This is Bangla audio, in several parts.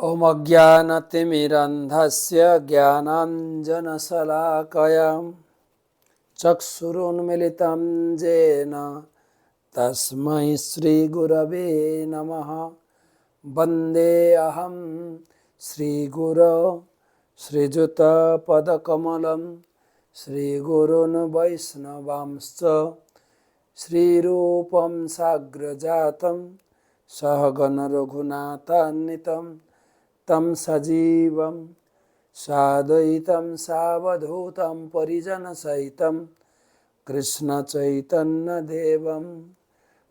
ॐ अज्ञानतिमिरन्धस्य ज्ञानाञ्जनशलाकया चक्षुरुन्मिलितं येन तस्मै श्रीगुरवे नमः। वन्देऽहं श्रीगुरो श्रीयुतपदकमलं श्रीगुरून् वैष्णवांश्च श्रीरूपं साग्रजातं सहगण रघुनाथान्वितं तं सजीवं साद्वैतं सावधूतं परिजनसहितं कृष्णचैतन्यदेवं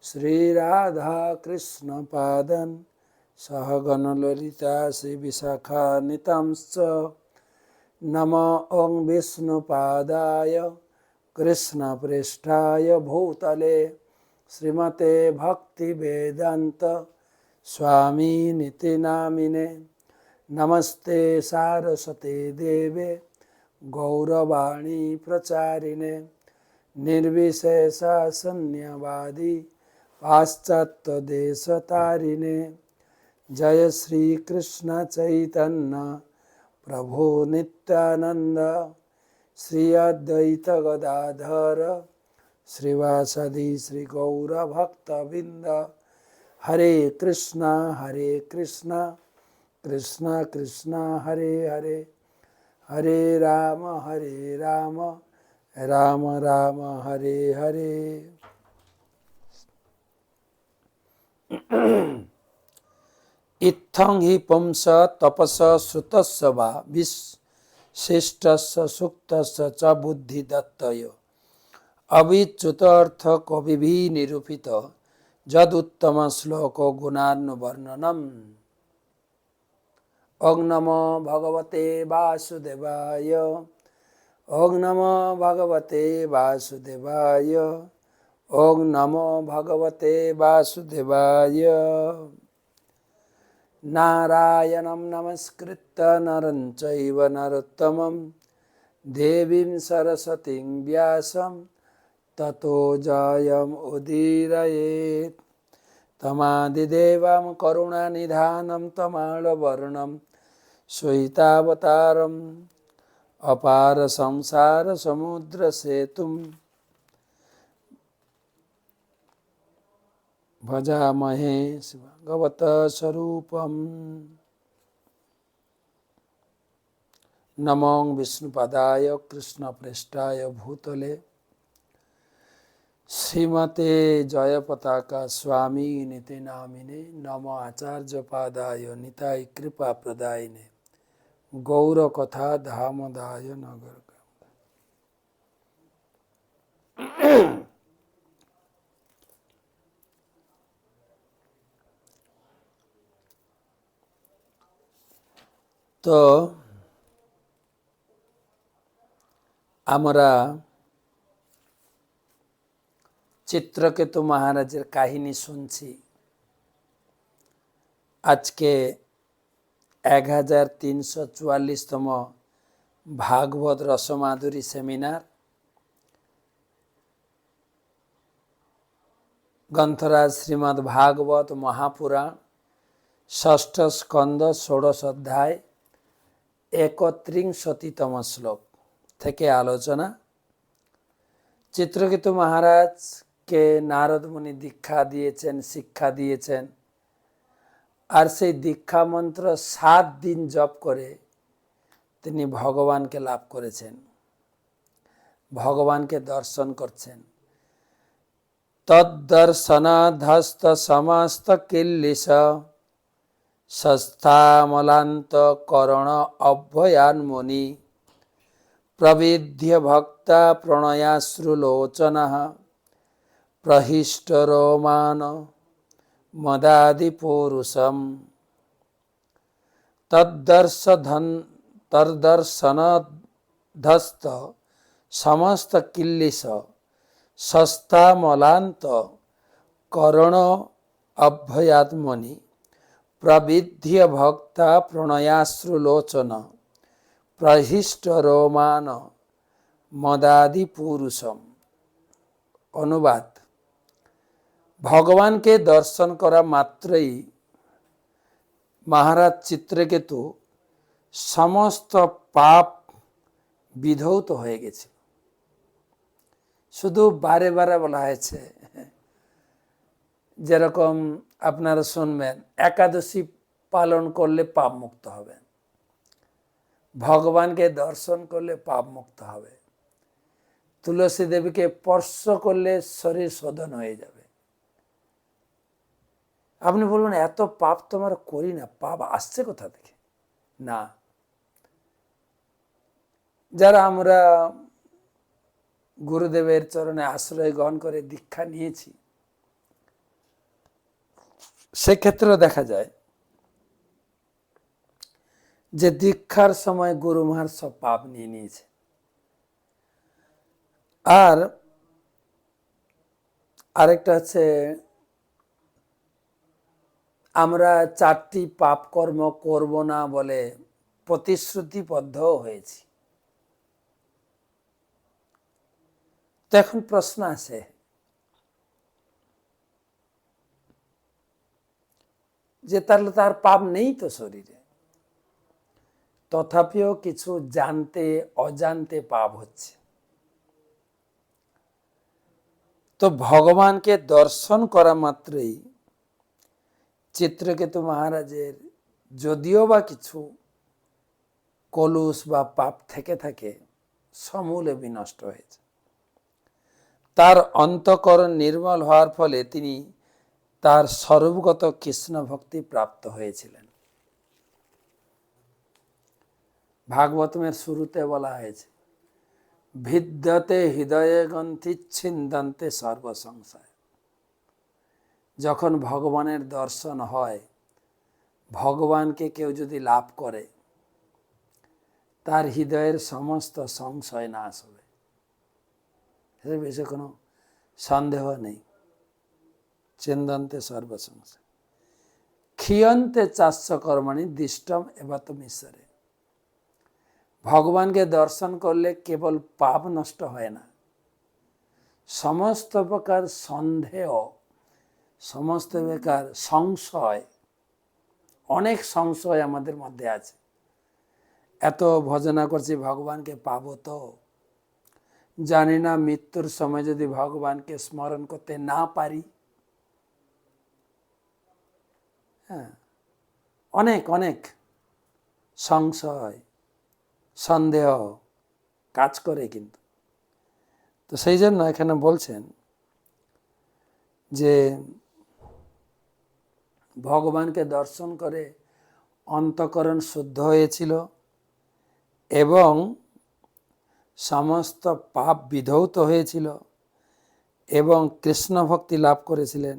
श्रीराधाकृष्णपादं सहगण ललिता श्रीविशाखान्वितांश्च नमो ॐ विष्णुपादाय कृष्णप्रेष्ठाय भूतले श्रीमते भक्तिवेदान्त स्वामिनिति नामिने। नमस्ते सारस्वते देवे गौरवाणी प्रचारिणे निर्विशेष शून्यवादी पाश्चात्यदेशतारिणे। जय श्री कृष्ण चैतन्य प्रभु नित्यानंद श्री अद्वैत गदाधर श्रीवासदि श्री गौर भक्तबिंद। हरे कृष्णा कृष्णा कृष्णा हरे हरे, हरे राम राम राम हरे हरे। इत्थं हि पुंस तपस श्रुतस्य वा विशिष्टस्य सूक्तस्य च बुद्धिदत्तय अविच्युत अर्थ कविभिः निरूपित जदुत्तम श्लोको गुणानुवर्णनम्। ओं नमो भगवते वासुदेवाय, ओं नमो भगवते वासुदेवाय, ओं नमो भगवते वासुदेवाय। नारायणं नमस्कृत्य नरं चैव नरोत्तमं देवीं सरस्वतीं व्यासं ततो जयमुदीरयेत्। तमादिदेवं करुणानिधानं तमालवर्णं श्वेतावतारम् अपार संसार समुद्र सेतुं भजामहे भगवतः स्वरूपम्। नमो विष्णुपदाय कृष्णप्रेष्ठाय भूतले श्रीमते जयपताका स्वामिनिति नामिने। नमो आचार्यपादाय निताय कृपाप्रदायिने गौरकथा धामदाय नगर। তো আমরা চিত্রকেতু মহারাজের কাহিনী শুনছি। আজকে 1344তম ভাগবত রসমাধুরী সেমিনার। গ্রন্থরাজ শ্রীমদ্ ভাগবত মহাপুরাণ ষষ্ঠ স্কন্ধ ষোড়শ অধ্যায় 31তম শ্লোক থেকে আলোচনা। চিত্রকেতু মহারাজকে নারদ মুনি দীক্ষা দিয়েছেন, শিক্ষা দিয়েছেন, আর সেই দীক্ষা মন্ত্র 7 দিন জপ করে তিনি ভগবানকে লাভ করেছেন, ভগবানকে দর্শন করছেন। তদ্দর্শনাধস্ত সমস্ত কিল্লিশ সস্থামলান্ত করণ অভয়ান্মুনি প্রবিধ্য ভক্তা প্রণয়াশ্রুলোচনঃ প্রহিষ্ট রোমান মদাদিপৌরুষম। তদ্দর্শনধস্ত সমস্ত কিল্লিশ সস্থামলান্ত করণ অভয়াত্মনি প্রবিধ্য ভক্তা প্রণয়াশ্রুলোচন প্রহিষ্ট রোমান মদাদি পুরুষম। অনুবাদ: ভগবানকে দর্শন করা মাত্রই মহারাজ চিত্রকেতু সমস্ত পাপ বিধৌত হয়ে গেছে। শুধু বারে বারে বলা হয়েছে, যেরকম আপনারা শুনবেন একাদশী পালন করলে পাপ মুক্ত হবে, ভগবানকে দর্শন করলে পাপ মুক্ত হবে, তুলসী দেবীকে স্পর্শ করলে শরীর শোধন হয়ে যাবে। আপনি বলবেন এত পাপ তোমার করি না, পাপ আসছে কোথা থেকে? না, যারা আমরা গুরুদেবের চরণে আশ্রয় গ্রহণ করে দীক্ষা নিয়েছি, সেক্ষেত্রে দেখা যায় যে দীক্ষার সময় গুরু মহারাজ সব পাপ নিয়ে নিয়েছে। আর আরেকটা হচ্ছে, আমরা 4টি পাপ কর্ম করব না বলে প্রতিশ্রুতিবদ্ধ হয়েছি। তো এখন প্রশ্ন আছে, যে তাহলে তার পাপ নেই তো শরীরে, তথাপিও কিছু জানতে অজান্তে পাপ হচ্ছে। তো ভগবানকে দর্শন করা মাত্রই চিত্রকেতু মহারাজের যদিও বা কিছু কলুষ বা পাপ থেকে থাকে, সমূলে বিনষ্ট হয়েছে। তার অন্তঃকরণ নির্মল হওয়ার ফলে তিনি তার স্বরূপগত কৃষ্ণ ভক্তি প্রাপ্ত হয়েছিলেন। ভাগবতমের শুরুতে বলা হয়েছে, ভিদ্যতে হৃদয়ে গ্রন্থি ছিন্দন্তে সর্বসংশয়। যখন ভগবানের দর্শন হয়, ভগবানকে কেউ যদি লাভ করে, তার হৃদয়ের সমস্ত সংশয় নাশ হবে, এর বেশি কোনো সন্দেহ নেই। চিন্দন্তে সর্বসংশয় ক্ষীয়ন্তে চাস্য কর্মাণি দৃষ্টম এবাতম ঈশ্বরে। ভগবানকে দর্শন করলে কেবল পাপ নষ্ট হয় না, সমস্ত প্রকার সন্দেহ, সমস্ত প্রকার সংশয়, অনেক সংশয় আমাদের মধ্যে আছে। এত ভজনা করছি ভগবানকে পাবো তো, জানি না মৃত্যুর সময় যদি ভগবানকে স্মরণ করতে না পারি। হ্যাঁ, অনেক অনেক সংশয় সন্দেহ কাজ করে কিন্তু। তো সেই জন্য এখানে বলছেন যে ভগবানকে দর্শন করে অন্তঃকরণ শুদ্ধ হয়েছিল এবং সমস্ত পাপ বিধৌত হয়েছিল এবং কৃষ্ণ ভক্তি লাভ করেছিলেন।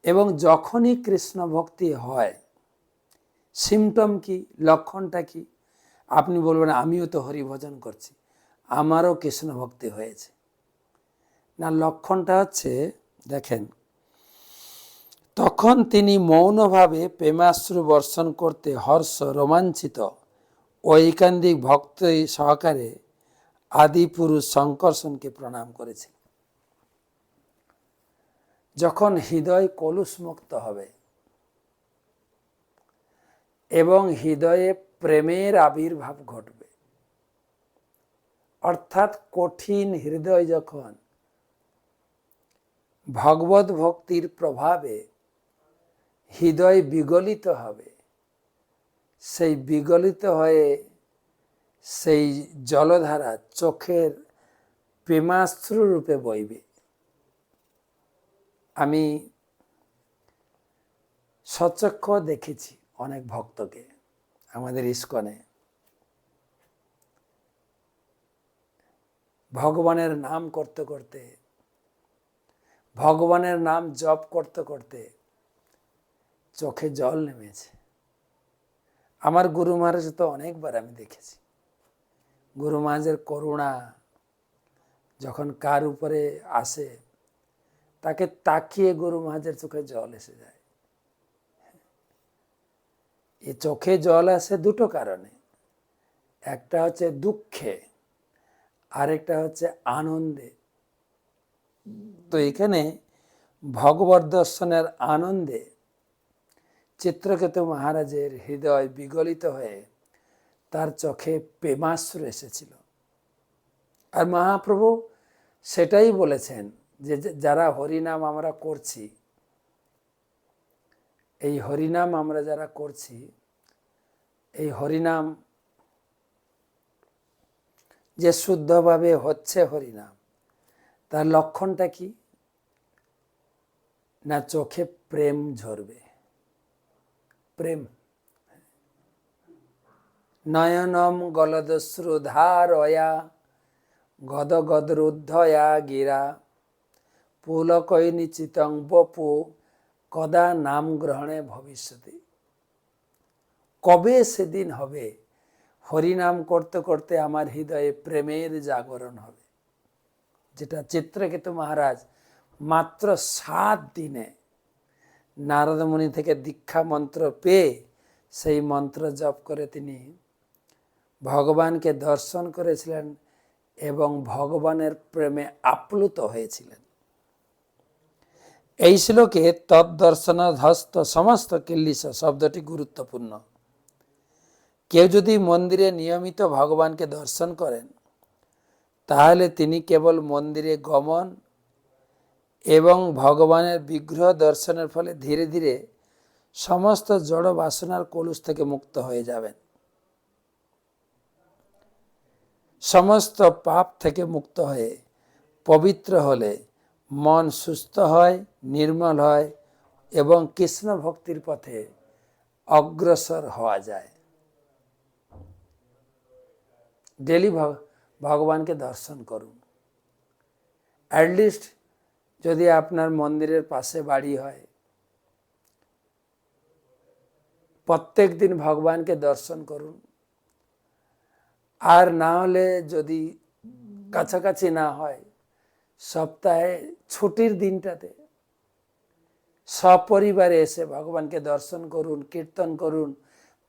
এবং যখনই কৃষ্ণ ভক্তি হয়, সিমটম কি, লক্ষণটা কি? আপনি বলবেন আমিও তো হরিভজন করছি, আমারও কৃষ্ণ ভক্তি হয়েছে। না, লক্ষণটা হচ্ছে, দেখেন, তখন তিনি মৌনভাবে প্রেমাশ্রু বর্ষণ করতে হর্ষ রোমাঞ্চিত ঐকান্তিক ভক্তি সহকারে আদিপুরুষ শঙ্কর্ষণকে প্রণাম করেছেন। যখন হৃদয় কলুষমুক্ত হবে এবং হৃদয়ে প্রেমের আবির্ভাব ঘটবে, অর্থাৎ কঠিন হৃদয় যখন ভগবত ভক্তির প্রভাবে হৃদয় বিগলিত হবে, সেই বিগলিত হয়ে সেই জলধারা চোখের প্রেমাশ্রু রূপে বইবে। আমি সচক্ষ দেখেছি অনেক ভক্তকে আমাদের ইস্কনে ভগবানের নাম করতে করতে, ভগবানের নাম জপ করতে করতে চোখে জল নেমেছে। আমার গুরু মহারাজ তো অনেকবার আমি দেখেছি, গুরু মহারাজের করুণা যখন কার উপরে আসে, তাকে তাকিয়ে গুরু মহারাজের চোখে জল এসে যায়। এই চোখে জল আসে দুটো কারণে, একটা হচ্ছে দুঃখে, আরেকটা হচ্ছে আনন্দে। তো এখানে ভগবত দর্শনের আনন্দে চিত্রকেতু মহারাজের হৃদয় বিগলিত হয়ে তার চোখে প্রেমাশ্রু এসেছিল। আর মহাপ্রভু সেটাই বলেছেন যে যারা হরিনাম আমরা করছি, এই হরিনাম আমরা যারা করছি, এই হরিনাম যে শুদ্ধভাবে হচ্ছে হরিনাম, তার লক্ষণটা কি? না চোখে প্রেম ঝরবে। প্রেম নয়নম গলদশ্রু ধারয়া গদ গদরুদ্ধয়া গিরা পুলকৈনি চিতং বপু কদা নাম গ্রহণে ভবিষ্যতে। কবে সেদিন হবে হরিনাম করতে করতে আমার হৃদয়ে প্রেমের জাগরণ হবে, যেটা চিত্রকেতু মহারাজ মাত্র 7 দিনে নারদ মুনি থেকে দীক্ষা মন্ত্র পেয়ে সেই মন্ত্র জপ করে তিনি ভগবানকে দর্শন করেছিলেন এবং ভগবানের প্রেমে আপ্লুত হয়েছিলেন। এই শ্লোকে তদ্দর্শনাধস্ত সমস্ত কিল্লিশ শব্দটি গুরুত্বপূর্ণ। কেউ যদি মন্দিরে নিয়মিত ভগবানকে দর্শন করেন, তাহলে তিনি কেবল মন্দিরে গমন এবং ভগবানের বিগ্রহ দর্শনের ফলে ধীরে ধীরে সমস্ত জড় বাসনার কলুষ থেকে মুক্ত হয়ে যাবেন, সমস্ত পাপ থেকে মুক্ত হয়ে পবিত্র হলে মন সুস্থ হয়, নির্মল হয় এবং কৃষ্ণ ভক্তির পথে অগ্রসর হওয়া যায়। ডেলি ভগবানকে দর্শন করুন। অ্যাটলিস্ট যদি আপনার মন্দিরের পাশে বাড়ি হয়, প্রত্যেক দিন ভগবানকে দর্শন করুন। আর না হলে যদি কাছাকাছি না হয়, সপ্তাহে ছুটির দিনটাতে সপরিবারে এসে ভগবানকে দর্শন করুন, কীর্তন করুন,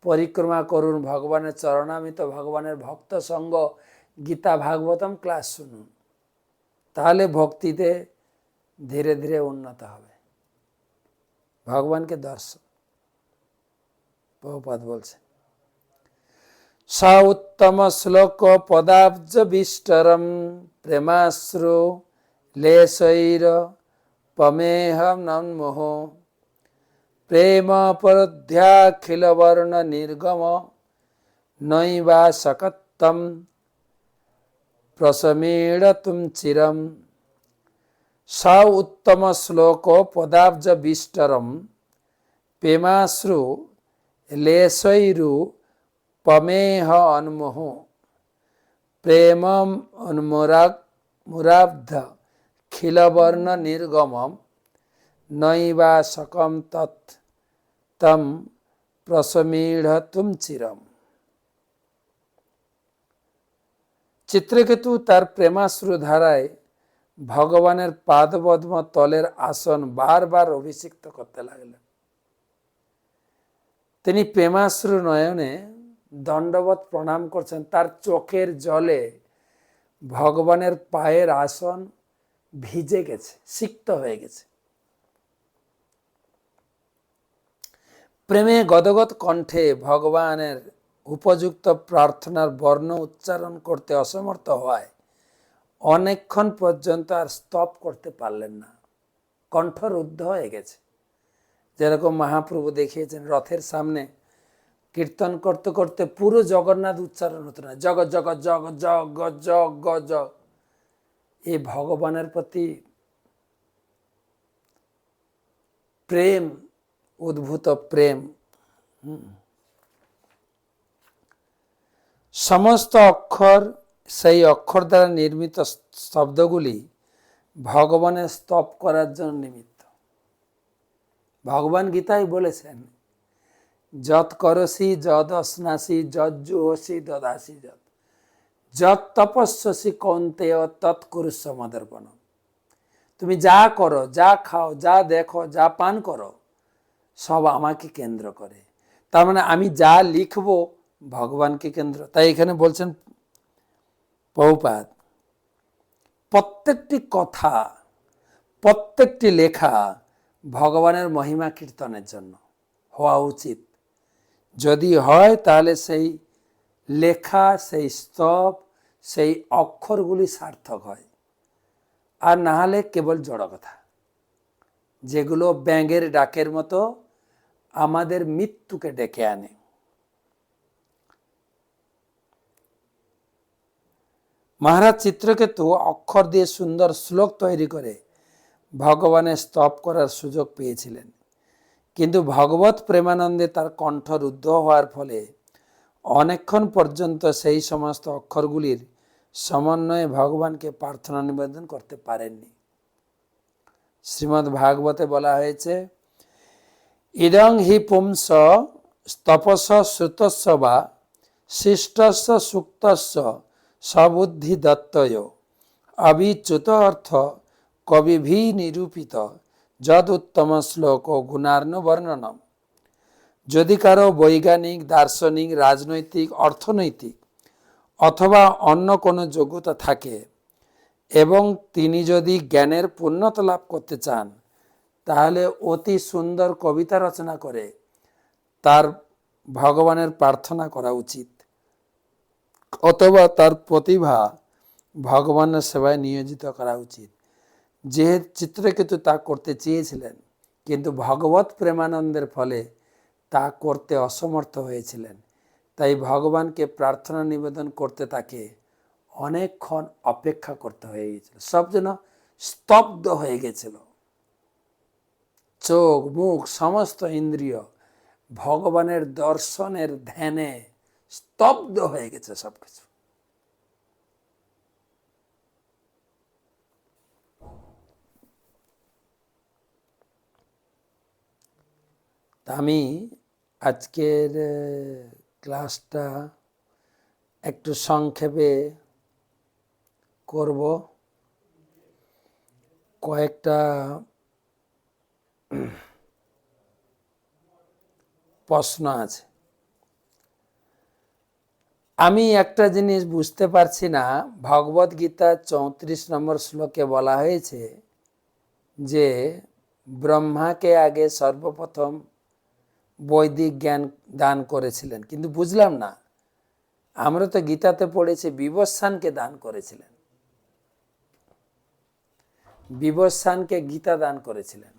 পরিক্রমা করুন, ভগবানের চরণামৃত, ভগবানের ভক্ত সঙ্গ, গীতা ভাগবতম ক্লাস শুনুন। তাহলে ভক্তিতে ধীরে ধীরে উন্নত হবে। ভগবানকে দর্শন। প্রভুপাদ বলছেন, সা উত্তম শ্লোক পদাব্জ বিষ্টরম প্রেমাশ্রু লেশৈর পমেহম নন্মোহ প্রেম পরধ্যাখিল বর্ণ নির্গম নৈবা সকত্তম প্রশমীড়তুম চিরম। সা উত্তম শ্লোক পদাব্জ বিষ্টরম প্রেমাশ্রু লেশৈরু পমেহ অন্মোহ প্রেম মুরাব্ধ খিলবর্ণ নির্গমম নৈবা সকম তম প্রশমীঢ়তুম চিরম। চিত্রকেতু তার প্রেমাশ্রু ধারায় ভগবানের পাদপদ্ম তলের আসন বারবার অভিষিক্ত করতে লাগলেন। তিনি প্রেমাশ্রু নয়নে দণ্ডবত প্রণাম করছেন। তার চোখের জলে ভগবানের পায়ের আসন ভিজে গেছে, সিক্ত হয়ে গেছে। প্রেমে গদগদ কণ্ঠে ভগবানের উপযুক্ত প্রার্থনার বর্ণ উচ্চারণ করতে অসমর্থ হওয়ায় অনেকক্ষণ পর্যন্ত আর স্তব করতে পারলেন না, কণ্ঠরুদ্ধ হয়ে গেছে। যেরকম মহাপ্রভু দেখিয়েছেন, রথের সামনে কীর্তন করতে করতে পুরো জগন্নাথ উচ্চারণ হতো না, jug jug jug jug jug jug. এই ভগবানের প্রতি প্রেম, উদ্ভূত প্রেম। সমস্ত অক্ষর, সেই অক্ষর দ্বারা নির্মিত শব্দগুলি ভগবানের স্তব করার জন্য নিমিত্ত। ভগবান গীতায় বলেছেন, যৎ করসি যদ অশ্নাসি যৎ জুহসি দদাসি যৎ যৎ তপস্যসি কৌন্তেয় তৎ কুরুষ্ব মদর্পণম। তুমি যা করো, যা খাও, যা দেখো, যা পান করো, সব আমাকে কেন্দ্র করে। তার মানে আমি যা লিখবো ভগবানকে কেন্দ্র। তাই এখানে বলছেন প্রভুপাদ, প্রত্যেকটি কথা, প্রত্যেকটি লেখা ভগবানের মহিমা কীর্তনের জন্য। হওয়া উচিত। যদি হয় তাহলে সেই লেখা, সেই স্তব, সেই অক্ষরগুলি সার্থক হয়, আর না হলে কেবল জড় কথা, যেগুলো ব্যাঙের ডাকের মতো আমাদের মৃত্যুকে ডেকে আনে। মহারাজ চিত্রকেতু অক্ষর দিয়ে সুন্দর শ্লোক তৈরি করে ভগবানের স্তব করার সুযোগ পেয়েছিলেন, কিন্তু ভগবত প্রেমানন্দে তার কণ্ঠ রুদ্ধ হওয়ার ফলে অনেকক্ষণ পর্যন্ত সেই সমস্ত অক্ষরগুলির সমন্বয়ে ভগবানকে প্রার্থনা নিবেদন করতে পারেননি। শ্রীমদ্ ভাগবতে বলা হয়েছে, ইদং হি পুংস তপস শ্রুতস্য বা শিষ্টস্য সুক্তস্য সবুদ্ধি দত্তয় অবিচ্যুত অর্থ কবিভি নিরূপিত যদ উত্তম শ্লোক ও গুণার্ণ বর্ণনম। যদি কারো বৈজ্ঞানিক, দার্শনিক, রাজনৈতিক, অর্থনৈতিক অথবা অন্য কোনো যোগ্যতা থাকে এবং তিনি যদি জ্ঞানের পূর্ণতা লাভ করতে চান, তাহলে অতি সুন্দর কবিতা রচনা করে তার ভগবানের প্রার্থনা করা উচিত, অথবা তার প্রতিভা ভগবানের সেবায় নিয়োজিত করা উচিত। যে চিত্রকেতু তা করতে চেয়েছিলেন, কিন্তু ভগবত প্রেমানন্দের ফলে তা করতে অসমর্থ হয়েছিলেন। তাই ভগবানকে প্রার্থনা নিবেদন করতে তাকে অনেকক্ষণ অপেক্ষা করতে হয়ে গেছিল। সব যেন স্তব্ধ হয়ে গেছিল, চোখ, মুখ, সমস্ত ইন্দ্রিয় ভগবানের দর্শনের ধ্যানে স্তব্ধ হয়ে গেছে সবকিছু। আমি আজকের ক্লাসটা একটু সংক্ষেপে করব। কয়েকটা প্রশ্ন আছে। আমি একটা জিনিস বুঝতে পারছি না, ভগবদ গীতার 34 নম্বর শ্লোকে বলা হয়েছে যে ব্রহ্মাকে আগে সর্বপ্রথম বৈদিক জ্ঞান দান করেছিলেন, কিন্তু বুঝলাম না, আমরা তো গীতাতে পড়েছি বিবস্বানকে দান করেছিলেন, বিবস্বানকে গীতা দান করেছিলেন,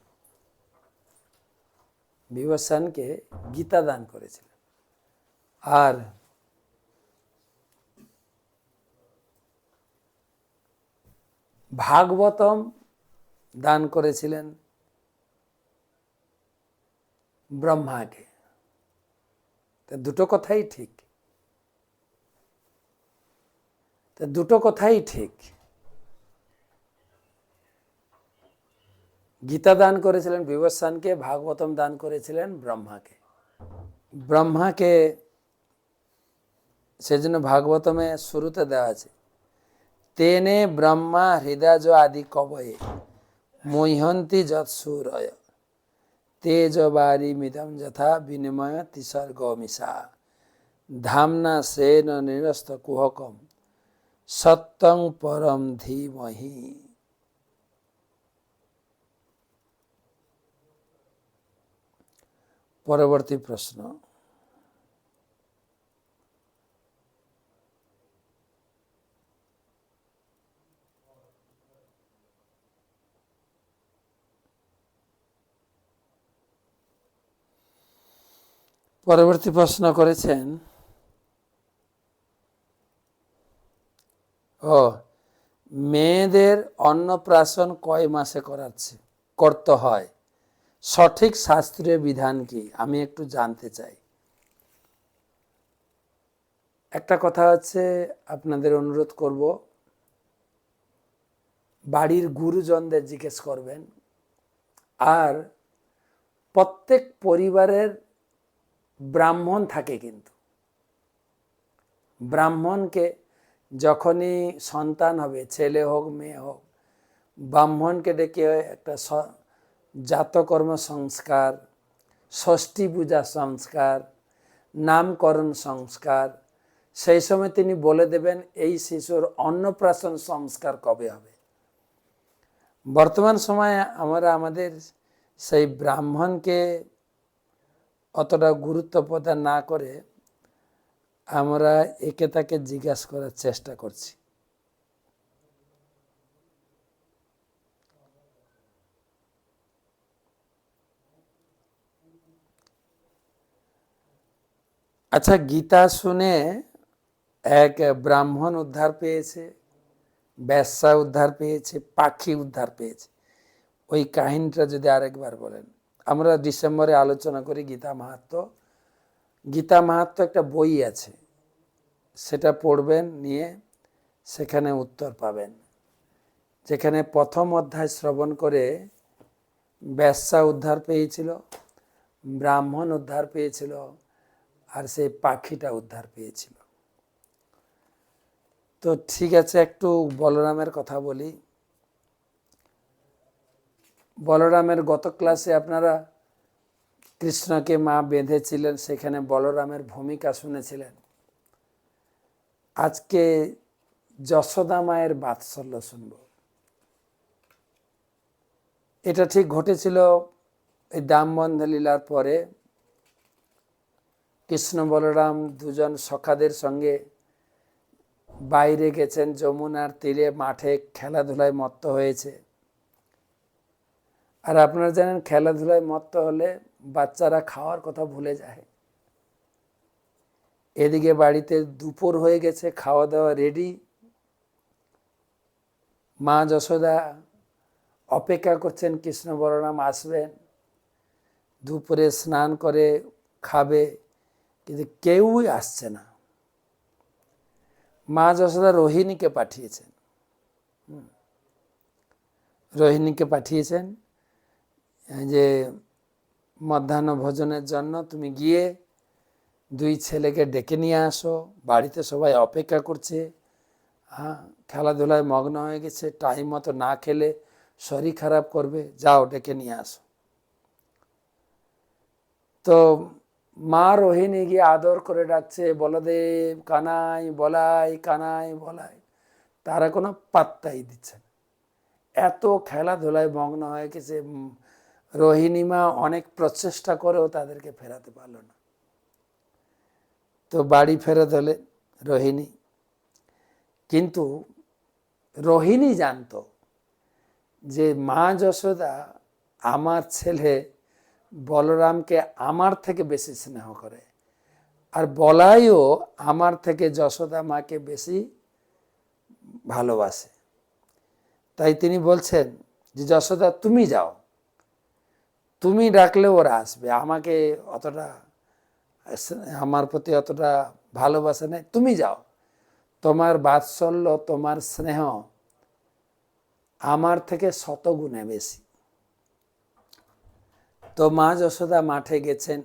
বিবস্বানকে গীতা দান করেছিলেন। আর ভাগবতম দান করেছিলেন ব্রহ্মাকে। তা দুটো কথাই ঠিক, গীতা দান করেছিলেন বিবস্বানকে, ভাগবতম দান করেছিলেন ব্রহ্মাকে। ব্রহ্মাকে সেজন্য ভাগবতমে শুরুতে দেওয়া আছে, তেনে ব্রহ্মা হৃদয় আদি কবয়ে মহ্যন্তি যৎসূরয় তেজবারি মিদম যথা বিনিময় তিসর্গ মিশা ধামনা সেন নিরস্ত কুহকম সত্যং পরম ধীমহি। পরবর্তী প্রশ্ন, করেছেন মেয়েদের অন্নপ্রাশন কয় মাসে করতে হয়, সঠিক শাস্ত্রীয় বিধান কি? আমি একটু জানতে চাই। একটা কথা হচ্ছে, আপনাদের অনুরোধ করব, বাড়ির গুরুজনদের জিজ্ঞেস করবেন। আর প্রত্যেক পরিবারের ব্রাহ্মণ থাকে, কিন্তু ব্রাহ্মণকে যখনই সন্তান হবে, ছেলে হোক মেয়ে হোক, ব্রাহ্মণকে ডেকে একটা জাতকর্ম সংস্কার, ষষ্ঠী পূজা সংস্কার, নামকরণ সংস্কার, সেই সময় তিনি বলে দেবেন এই শিশুর অন্নপ্রাশন সংস্কার কবে হবে। বর্তমান সময়ে আমরা আমাদের সেই ব্রাহ্মণকে অতটা গুরুত্ব প্রদান না করে আমরা একে তাকে জিজ্ঞাসা করার চেষ্টা করছি। আচ্ছা, গীতা শুনে এক ব্রাহ্মণ উদ্ধার পেয়েছে, বেশ্যা উদ্ধার পেয়েছে, পাখি উদ্ধার পেয়েছে। ওই কাহিনীটা যদি আরেকবার বলেন। আমরা ডিসেম্বরে আলোচনা করি গীতা মাহাত্ম্য। গীতা মাহাত্ম্য একটা বই আছে, সেটা পড়বেন, নিয়ে সেখানে উত্তর পাবেন। যেখানে প্রথম অধ্যায় শ্রবণ করে বেশ্যা উদ্ধার পেয়েছিল, ব্রাহ্মণ উদ্ধার পেয়েছিল, আর সেই পাখিটা উদ্ধার পেয়েছিল। তো ঠিক আছে, একটু বলরামের কথা বলি। বলরামের গত ক্লাসে আপনারা কৃষ্ণকে মা বেঁধেছিলেন, সেখানে বলরামের ভূমিকা শুনেছিলেন। আজকে যশোদা মায়ের বাৎসল্য শুনব। এটা ঠিক ঘটেছিল এই দামবন্ধ লীলার পরে। কৃষ্ণ বলরাম দুজন সখাদের সঙ্গে বাইরে গেছেন, যমুনার তীরে মাঠে খেলাধুলায় মত্ত হয়েছে। আর আপনারা জানেন, খেলাধুলায় মত্ত হলে বাচ্চারা খাওয়ার কথা ভুলে যায়। এদিকে বাড়িতে দুপুর হয়ে গেছে, খাওয়া দাওয়া রেডি। মা যশোদা অপেক্ষা করছেন কৃষ্ণ বলরাম আসবেন, দুপুরে স্নান করে খাবে, কিন্তু কেউই আসছে না। মা যশোদা রোহিণীকে পাঠিয়েছেন। রোহিণীকে পাঠিয়েছেন যে মধ্যাহ্ন ভোজনের জন্য তুমি গিয়ে দুই ছেলেকে ডেকে নিয়ে আসো, বাড়িতে সবাই অপেক্ষা করছে। হ্যাঁ, খেলাধুলায় মগ্ন হয়ে গেছে, টাইম মতো না খেলে শরীর খারাপ করবে, যাও ডেকে নিয়ে আসো। তো মা রোহিণী গিয়ে আদর করে ডাকছে, বলদেব কানাই বলাই, কানাই বলাই। তারা কোনো পাত্তাই দিচ্ছে না, এত খেলাধুলায় মগ্ন হয়ে গেছে। রোহিণী মা অনেক প্রচেষ্টা করেও তাদেরকে ফেরাতে পারল না। তো বাড়ি ফেরত হলে রোহিণী, কিন্তু রোহিণী জানতো যে মা যশোদা আমার ছেলে বলরামকে আমার থেকে বেশি স্নেহ করে, আর বলাইও আমার থেকে যশোদা মাকে বেশি ভালোবাসে। তাই তিনি বলছেন যে যশোদা তুমি যাও, তুমি ডাকলে ওরা আসবে, আমাকে অতটা আমার প্রতি অতটা ভালোবাসা নেই, তুমি যাও, তোমার বাৎসল্য তোমার স্নেহ আমার থেকে শতগুণে বেশি। তো মা যশোদা মাঠে গেছেন,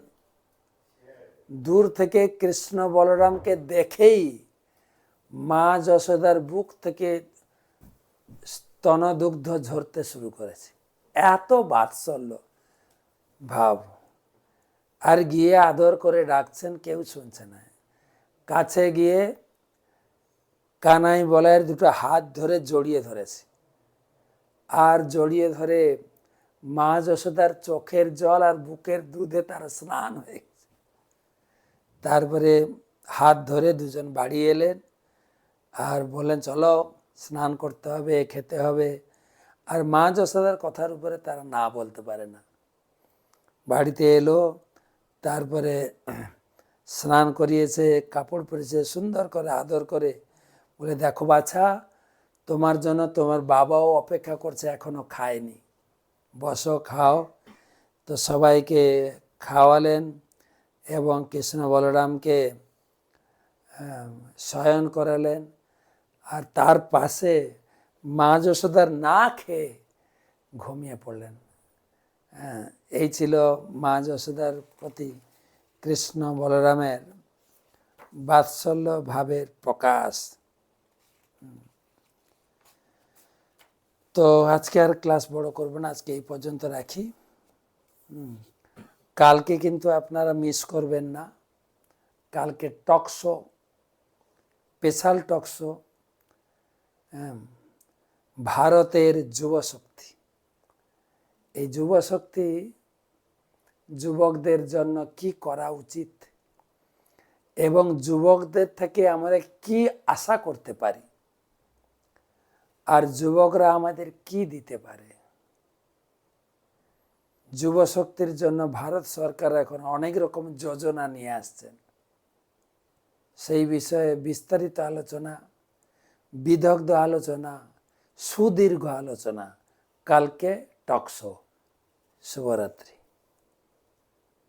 দূর থেকে কৃষ্ণ বলরামকে দেখেই মা যশোদার বুক থেকে স্তনদুগ্ধ ঝরতে শুরু করেছে, এত বাৎসল্য ভাব। আর গিয়ে আদর করে ডাকছেন, কেউ শুনছে না। কাছে গিয়ে কানাই বলাইয়ের দুটো হাত ধরে জড়িয়ে ধরেছে, আর জড়িয়ে ধরে মা যশোদার চোখের জল আর বুকের দুধে তার স্নান হয়ে গেছে। তারপরে হাত ধরে দুজন বাড়ি এলেন আর বললেন চলো স্নান করতে হবে, খেতে হবে। আর মা যশোদার কথার উপরে তারা না বলতে পারে না। বাড়িতে এলো, তারপরে স্নান করিয়েছে, কাপড় পরেছে, সুন্দর করে আদর করে বলে দেখো বাছা, তোমার জন্য তোমার বাবাও অপেক্ষা করছে, এখনো খায়নি, বসো খাও। তো সবাইকে খাওয়ালেন এবং কৃষ্ণ বলরামকে শয়ন করালেন। আর তার পাশে মা যশোদার না খেয়ে ঘুমিয়ে পড়লেন। এই ছিল মা যশোদার প্রতি কৃষ্ণ বলরামের বাৎসল্য ভাবের প্রকাশ। তো আজকে আর ক্লাস বড় করব না, আজকে এই পর্যন্ত রাখি। কালকে কিন্তু আপনারা মিস করবেন না, কালকে টকশো, স্পেশাল টকশো, ভারতের যুব শক্তি। এই যুব শক্তি যুবকদের জন্য কি করা উচিত এবং যুবকদের থেকে আমরা কি আশা করতে পারি আর যুবকরা আমাদের কি দিতে পারে। যুব শক্তির জন্য ভারত সরকার এখন অনেক রকম যোজনা নিয়ে আসছেন। সেই বিষয়ে বিস্তারিত আলোচনা, বিদগ্ধ আলোচনা, সুদীর্ঘ আলোচনা কালকে টক শো। শুভরাত্রি।